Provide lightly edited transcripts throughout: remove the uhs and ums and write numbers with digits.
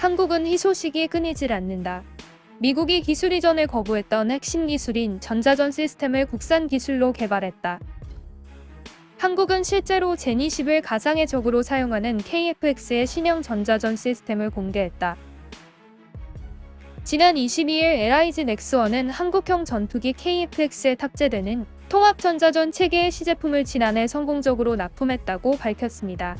한국은 희소식이 끊이질 않는다. 미국이 기술 이전을 거부했던 핵심 기술인 전자전 시스템을 국산 기술로 개발했다. 한국은 실제로 제니10을 가상의 적으로 사용하는 KF-X의 신형 전자전 시스템을 공개했다. 지난 22일 LIG 넥스원은 한국형 전투기 KF-X에 탑재되는 통합전자전 체계의 시제품을 지난해 성공적으로 납품했다고 밝혔습니다.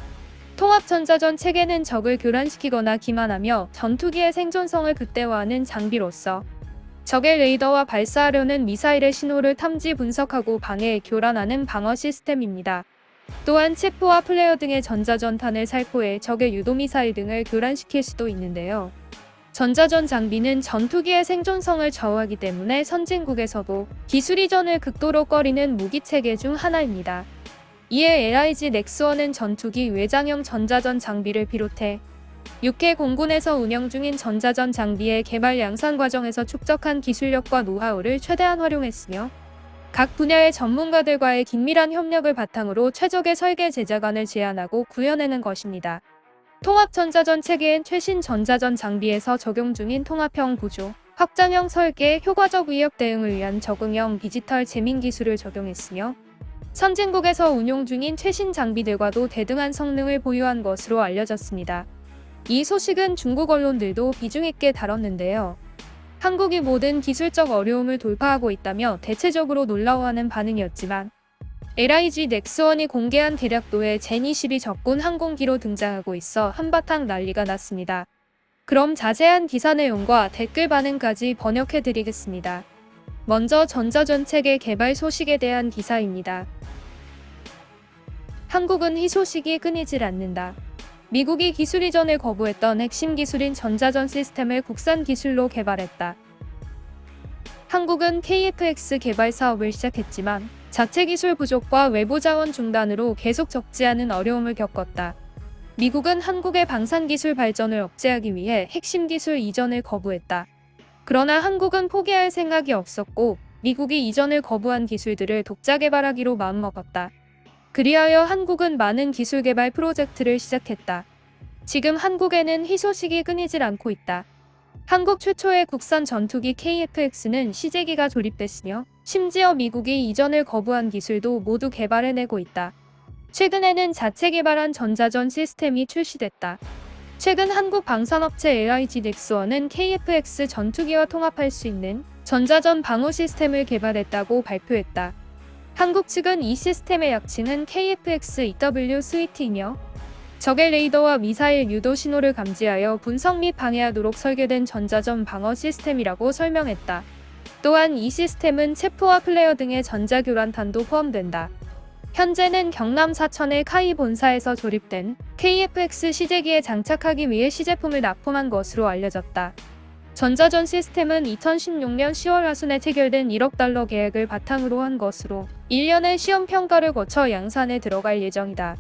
통합전자전 체계는 적을 교란시키거나 기만하며 전투기의 생존성을 극대화하는 장비로서 적의 레이더와 발사하려는 미사일의 신호를 탐지 분석하고 방해, 교란하는 방어 시스템입니다. 또한 체포와 플레어 등의 전자전탄을 살포해 적의 유도미사일 등을 교란시킬 수도 있는데요. 전자전 장비는 전투기의 생존성을 좌우하기 때문에 선진국에서도 기술 이전을 극도로 꺼리는 무기체계 중 하나입니다. 이에 LIG 넥스원은 전투기 외장형 전자전 장비를 비롯해 육해 공군에서 운영 중인 전자전 장비의 개발 양산 과정에서 축적한 기술력과 노하우를 최대한 활용했으며 각 분야의 전문가들과의 긴밀한 협력을 바탕으로 최적의 설계 제작안을 제안하고 구현해낸 것입니다. 통합전자전 체계엔 최신 전자전 장비에서 적용 중인 통합형 구조, 확장형 설계, 효과적 위협 대응을 위한 적응형 디지털 재민 기술을 적용했으며 선진국에서 운용 중인 최신 장비들과도 대등한 성능을 보유한 것으로 알려졌습니다. 이 소식은 중국 언론들도 비중 있게 다뤘는데요. 한국이 모든 기술적 어려움을 돌파하고 있다며 대체적으로 놀라워하는 반응이었지만 LIG 넥스원이 공개한 대략도의 제니10이 적군 항공기로 등장하고 있어 한바탕 난리가 났습니다. 그럼 자세한 기사 내용과 댓글 반응까지 번역해드리겠습니다. 먼저 전자전 체계 개발 소식에 대한 기사입니다. 한국은 희소식이 끊이질 않는다. 미국이 기술 이전을 거부했던 핵심 기술인 전자전 시스템을 국산 기술로 개발했다. 한국은 KF-X 개발 사업을 시작했지만 자체 기술 부족과 외부 자원 중단으로 계속 적지 않은 어려움을 겪었다. 미국은 한국의 방산 기술 발전을 억제하기 위해 핵심 기술 이전을 거부했다. 그러나 한국은 포기할 생각이 없었고 미국이 이전을 거부한 기술들을 독자 개발하기로 마음먹었다. 그리하여 한국은 많은 기술 개발 프로젝트를 시작했다. 지금 한국에는 희소식이 끊이질 않고 있다. 한국 최초의 국산 전투기 KF-X는 시제기가 조립됐으며 심지어 미국이 이전을 거부한 기술도 모두 개발해내고 있다. 최근에는 자체 개발한 전자전 시스템이 출시됐다. 최근 한국 방산업체 LIG 넥스원은 KF-X 전투기와 통합할 수 있는 전자전 방어 시스템을 개발했다고 발표했다. 한국 측은 이 시스템의 약칭은 KF-X EW 스위트이며 적의 레이더와 미사일 유도 신호를 감지하여 분석 및 방해하도록 설계된 전자전 방어 시스템이라고 설명했다. 또한 이 시스템은 체포와 플레어 등의 전자교란탄도 포함된다. 현재는 경남 사천의 카이 본사에서 조립된 KF-X 시제기에 장착하기 위해 시제품을 납품한 것으로 알려졌다. 전자전 시스템은 2016년 10월 하순에 체결된 1억 달러 계약을 바탕으로 한 것으로 1년의 시험 평가를 거쳐 양산에 들어갈 예정이다.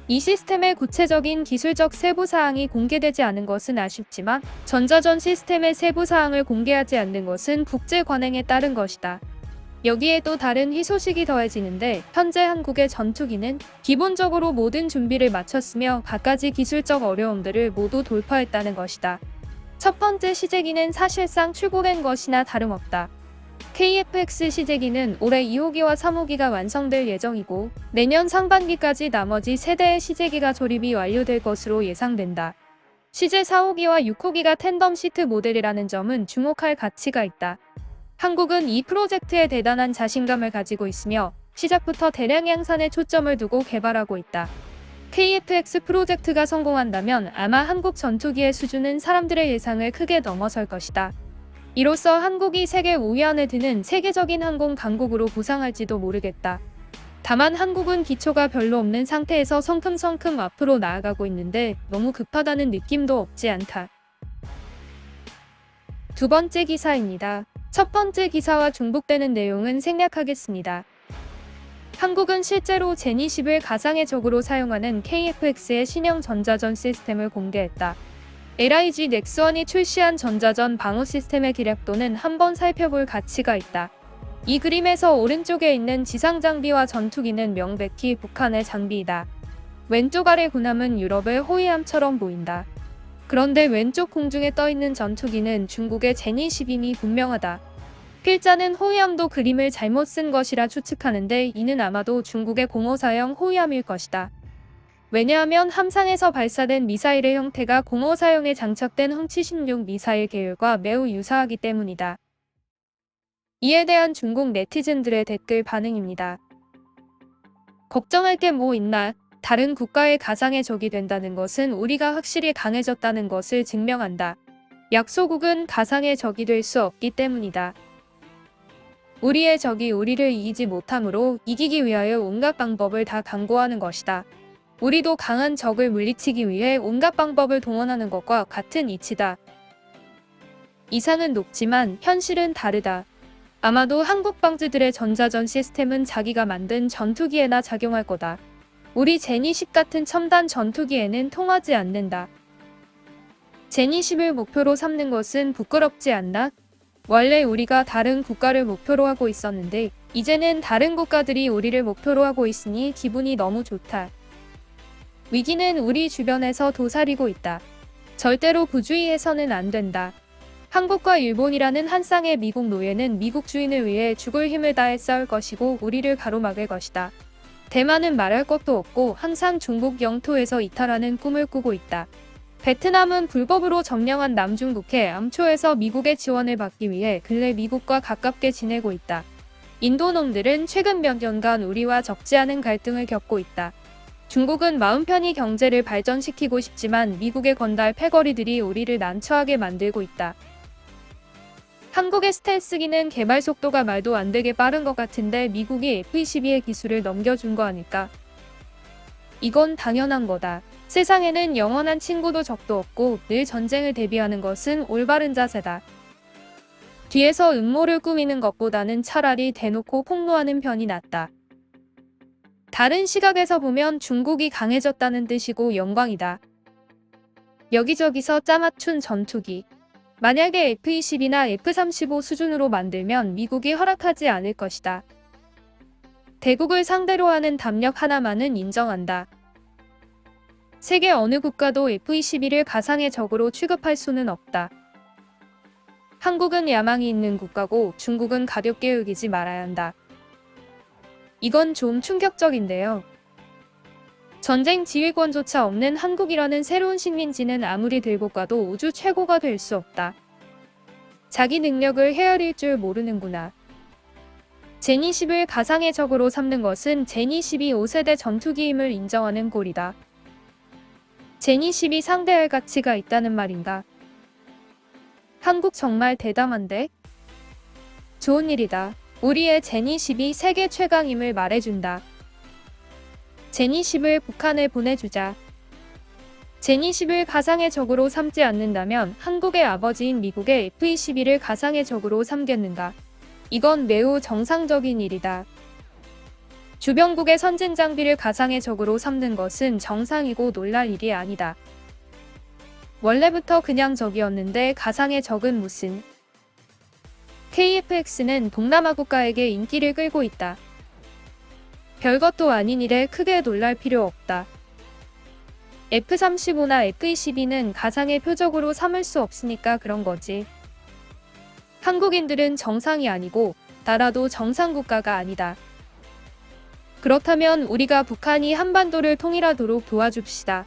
이 시스템의 구체적인 기술적 세부사항이 공개되지 않은 것은 아쉽지만 전자전 시스템의 세부사항을 공개하지 않는 것은 국제 관행에 따른 것이다. 여기에 또 다른 희소식이 더해지는데 현재 한국의 전투기는 기본적으로 모든 준비를 마쳤으며 갖가지 기술적 어려움들을 모두 돌파했다는 것이다. 첫 번째 시제기는 사실상 출고된 것이나 다름없다. KF-X 시제기는 올해 2호기와 3호기가 완성될 예정이고 내년 상반기까지 나머지 세대의 시제기가 조립이 완료될 것으로 예상된다. 시제 4호기와 6호기가 텐덤 시트 모델이라는 점은 주목할 가치가 있다. 한국은 이 프로젝트에 대단한 자신감을 가지고 있으며 시작부터 대량 양산에 초점을 두고 개발하고 있다. KF-X 프로젝트가 성공한다면 아마 한국 전투기의 수준은 사람들의 예상을 크게 넘어설 것이다. 이로써 한국이 세계 5위 안에 드는 세계적인 항공 강국으로 부상할지도 모르겠다. 다만 한국은 기초가 별로 없는 상태에서 성큼성큼 앞으로 나아가고 있는데 너무 급하다는 느낌도 없지 않다. 두 번째 기사입니다. 첫 번째 기사와 중복되는 내용은 생략하겠습니다. 한국은 실제로 제니10을 가상의 적으로 사용하는 KF-X의 신형 전자전 시스템을 공개했다. LIG 넥스원이 출시한 전자전 방어 시스템의 기략도는 한번 살펴볼 가치가 있다. 이 그림에서 오른쪽에 있는 지상 장비와 전투기는 명백히 북한의 장비이다. 왼쪽 아래 군함은 유럽의 호위함처럼 보인다. 그런데 왼쪽 공중에 떠있는 전투기는 중국의 제니-12이 분명하다. 필자는 호위함도 그림을 잘못 쓴 것이라 추측하는데 이는 아마도 중국의 공호사형 호위함일 것이다. 왜냐하면 함상에서 발사된 미사일의 형태가 공호사형에 장착된 흥-76 미사일 계열과 매우 유사하기 때문이다. 이에 대한 중국 네티즌들의 댓글 반응입니다. 걱정할 게 뭐 있나? 다른 국가의 가상의 적이 된다는 것은 우리가 확실히 강해졌다는 것을 증명한다. 약소국은 가상의 적이 될 수 없기 때문이다. 우리의 적이 우리를 이기지 못하므로 이기기 위하여 온갖 방법을 다 강구하는 것이다. 우리도 강한 적을 물리치기 위해 온갖 방법을 동원하는 것과 같은 이치다. 이상은 높지만 현실은 다르다. 아마도 한국 방지들의 전자전 시스템은 자기가 만든 전투기에나 작용할 거다. 우리 제니10 같은 첨단 전투기에는 통하지 않는다. 제니10을 목표로 삼는 것은 부끄럽지 않나? 원래 우리가 다른 국가를 목표로 하고 있었는데 이제는 다른 국가들이 우리를 목표로 하고 있으니 기분이 너무 좋다. 위기는 우리 주변에서 도사리고 있다. 절대로 부주의해서는 안 된다. 한국과 일본이라는 한 쌍의 미국 노예는 미국 주인을 위해 죽을 힘을 다해 싸울 것이고 우리를 가로막을 것이다. 대만은 말할 것도 없고 항상 중국 영토에서 이탈하는 꿈을 꾸고 있다. 베트남은 불법으로 점령한 남중국해 암초에서 미국의 지원을 받기 위해 근래 미국과 가깝게 지내고 있다. 인도놈들은 최근 몇 년간 우리와 적지 않은 갈등을 겪고 있다. 중국은 마음 편히 경제를 발전시키고 싶지만 미국의 건달 패거리들이 우리를 난처하게 만들고 있다. 한국의 스텔스기는 개발 속도가 말도 안 되게 빠른 것 같은데 미국이 F-22의 기술을 넘겨준 거 아닐까? 이건 당연한 거다. 세상에는 영원한 친구도 적도 없고 늘 전쟁을 대비하는 것은 올바른 자세다. 뒤에서 음모를 꾸미는 것보다는 차라리 대놓고 폭로하는 편이 낫다. 다른 시각에서 보면 중국이 강해졌다는 뜻이고 영광이다. 여기저기서 짜맞춘 전투기. 만약에 F-22나 F-35 수준으로 만들면 미국이 허락하지 않을 것이다. 대국을 상대로 하는 담력 하나만은 인정한다. 세계 어느 국가도 F-22를 가상의 적으로 취급할 수는 없다. 한국은 야망이 있는 국가고 중국은 가볍게 여기지 말아야 한다. 이건 좀 충격적인데요. 전쟁 지휘권조차 없는 한국이라는 새로운 식민지는 아무리 들고 가도 우주 최고가 될 수 없다. 자기 능력을 헤아릴 줄 모르는구나. 제니10을 가상의 적으로 삼는 것은 제니12 5세대 전투기임을 인정하는 꼴이다. 제니10이 상대할 가치가 있다는 말인가? 한국 정말 대담한데? 좋은 일이다. 우리의 제니12 세계 최강임을 말해준다. 제니10을 북한에 보내주자. 제니10을 가상의 적으로 삼지 않는다면 한국의 아버지인 미국의 F-22를 가상의 적으로 삼겠는가? 이건 매우 정상적인 일이다. 주변국의 선진 장비를 가상의 적으로 삼는 것은 정상이고 놀랄 일이 아니다. 원래부터 그냥 적이었는데 가상의 적은 무슨. KF-X는 동남아 국가에게 인기를 끌고 있다. 별것도 아닌 일에 크게 놀랄 필요 없다. F-35나 F-22는 가상의 표적으로 삼을 수 없으니까 그런 거지. 한국인들은 정상이 아니고 나라도 정상 국가가 아니다. 그렇다면 우리가 북한이 한반도를 통일하도록 도와줍시다.